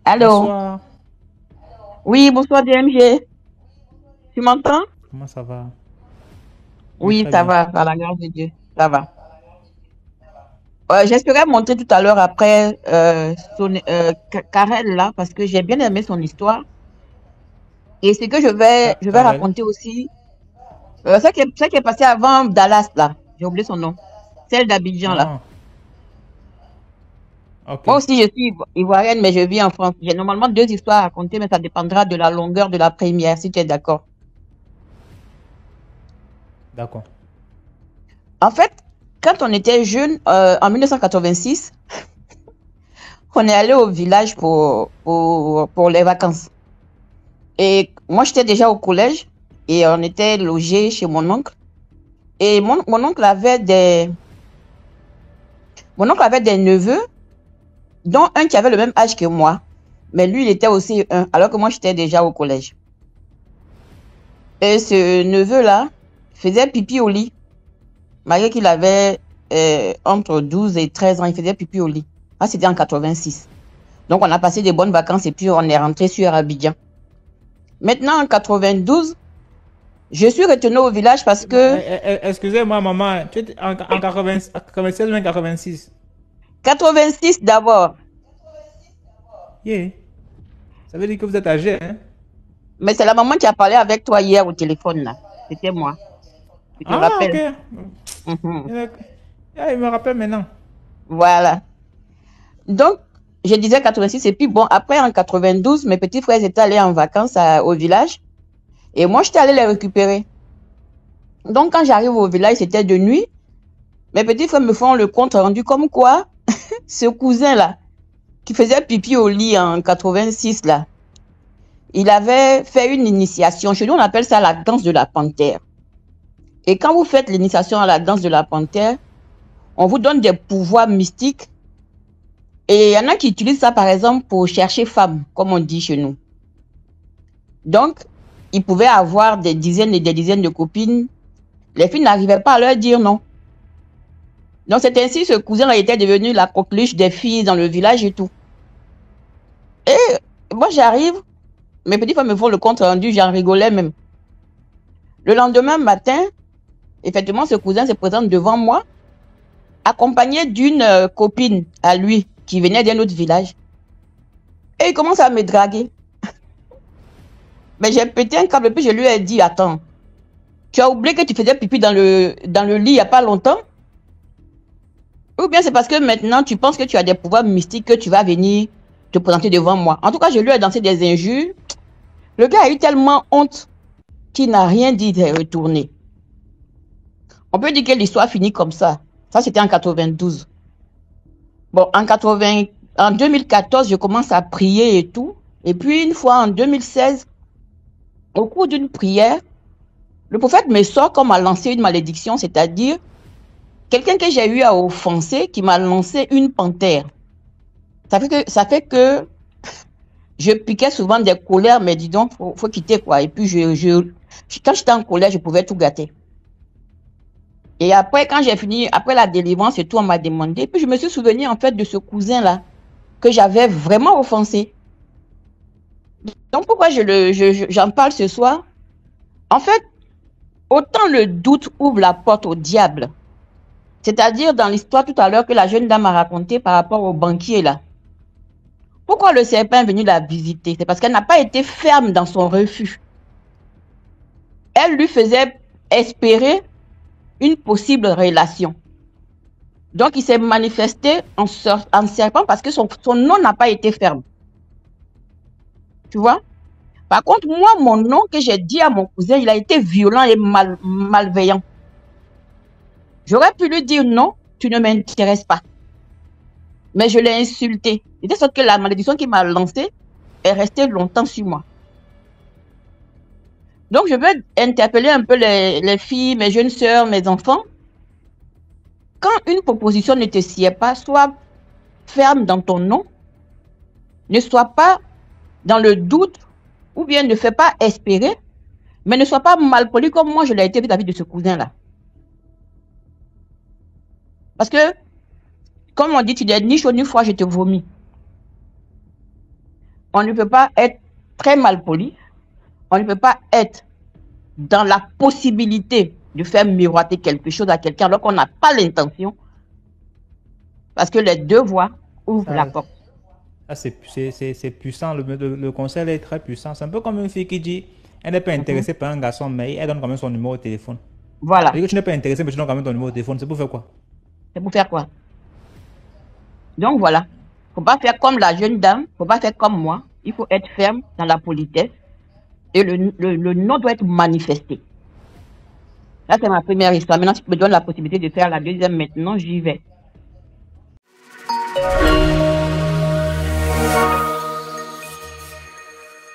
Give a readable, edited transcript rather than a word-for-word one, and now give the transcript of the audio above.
Allô? Bonsoir, Oui, bonsoir DMG. Tu m'entends? comment ça va? Oui, Oui, très ça bien. va, par la grâce de Dieu. Ça va. J'espérais monter tout à l'heure après Karel là, parce que j'ai bien aimé son histoire. Et ce que je vais Karel? raconter aussi, ce qui est passé avant Dallas là. J'ai oublié son nom. Celle d'Abidjan là. Ah, ok, Moi aussi, je suis ivoirienne, mais je vis en France. J'ai normalement deux histoires à raconter, mais ça dépendra de la longueur de la première, si tu es d'accord. d'accord. En fait, quand on était jeune, en 1986, on est allé au village pour les vacances. Et moi, j'étais déjà au collège et on était logé chez mon oncle. Et mon oncle avait des neveux, dont un qui avait le même âge que moi. Mais lui, il était aussi un, alors que moi, j'étais déjà au collège. Et ce neveu-là faisait pipi au lit, malgré qu'il avait entre 12 et 13 ans, il faisait pipi au lit. Ah, c'était en 86. Donc, on a passé des bonnes vacances et puis on est rentré sur Abidjan. Maintenant, en 92, je suis retenue au village parce que Excusez-moi, maman, tu étais en 80 96 ou 86? 86 d'abord, Yeah, ça veut dire que vous êtes âgé, hein? mais c'est la maman qui a parlé avec toi hier au téléphone là. C'était moi, tu te Ah, ok. rappelles. Mhm. Il me rappelle maintenant. Voilà. Donc, je disais 86 et puis bon, après en 92, mes petits frères étaient allés en vacances au village et moi j'étais allée les récupérer. Donc, quand j'arrive au village, c'était de nuit. Mes petits frères me font le compte rendu comme quoi ce cousin là, qui faisait pipi au lit en 86 là, il avait fait une initiation. Chez nous, on appelle ça la danse de la panthère. Et quand vous faites l'initiation à la danse de la panthère, on vous donne des pouvoirs mystiques. Et il y en a qui utilisent ça, par exemple, pour chercher femme, comme on dit chez nous. Donc, ils pouvaient avoir des dizaines et des dizaines de copines. Les filles n'arrivaient pas à leur dire non. Donc, c'est ainsi ce cousin était devenu la coqueluche des filles dans le village et tout. Et moi, j'arrive, mes petits frères me font le compte rendu, j'en rigolais même. Le lendemain matin, effectivement, ce cousin se présente devant moi, accompagné d'une copine à lui qui venait d'un autre village. Et il commence à me draguer. Mais j'ai pété un câble, puis je lui ai dit, attends, tu as oublié que tu faisais pipi dans le lit il n'y a pas longtemps? Ou bien c'est parce que maintenant tu penses que tu as des pouvoirs mystiques que tu vas venir te présenter devant moi. En tout cas, je lui ai dansé des injures. Le gars a eu tellement honte qu'il n'a rien dit de retourner. On peut dire que l'histoire finit comme ça. Ça, c'était en 92. Bon, en 2014, je commence à prier et tout. Et puis, une fois en 2016, au cours d'une prière, le prophète me sort comme à lancer une malédiction, c'est-à-dire quelqu'un que j'ai eu à offenser qui m'a lancé une panthère. Ça fait que je piquais souvent des colères, mais dis donc, faut quitter quoi. Et puis, quand j'étais en colère, je pouvais tout gâter. Et après, quand j'ai fini, après la délivrance et tout, on m'a demandé. Et puis, je me suis souvenu en fait de ce cousin-là que j'avais vraiment offensé. Donc, pourquoi j'en parle ce soir? En fait, autant le doute ouvre la porte au diable. C'est-à-dire dans l'histoire tout à l'heure que la jeune dame a raconté par rapport au banquier là. Pourquoi le serpent est venu la visiter? C'est parce qu'elle n'a pas été ferme dans son refus. Elle lui faisait espérer une possible relation. Donc, il s'est manifesté en serpent parce que son nom n'a pas été ferme. Tu vois? Par contre, moi, mon nom que j'ai dit à mon cousin, il a été violent et malveillant. J'aurais pu lui dire non, tu ne m'intéresses pas. Mais je l'ai insulté. De sorte que la malédiction qu'il m'a lancée est restée longtemps sur moi. Donc, je veux interpeller un peu les filles, mes jeunes sœurs, mes enfants. Quand une proposition ne te sied pas, sois ferme dans ton non. Ne sois pas dans le doute ou bien ne fais pas espérer, mais ne sois pas malpoli comme moi je l'ai été vis-à-vis de ce cousin-là. Parce que, comme on dit, tu n'es ni chaud ni froid, je te vomis. on ne peut pas être très mal poli, on ne peut pas être dans la possibilité de faire miroiter quelque chose à quelqu'un alors qu'on n'a pas l'intention, parce que les deux voix ouvrent la porte. C'est puissant, le conseil est très puissant. C'est un peu comme une fille qui dit, elle n'est pas intéressée par un garçon, mais elle donne quand même son numéro de téléphone. Voilà. Et que tu n'es pas intéressé, mais tu donnes quand même ton numéro de téléphone, c'est pour faire quoi? C'est pour faire quoi? Donc voilà, faut pas faire comme la jeune dame, faut pas faire comme moi, il faut être ferme dans la politesse et le non doit être manifesté. Là, c'est ma première histoire. Maintenant, si tu me donnes la possibilité de faire la deuxième, maintenant, j'y vais.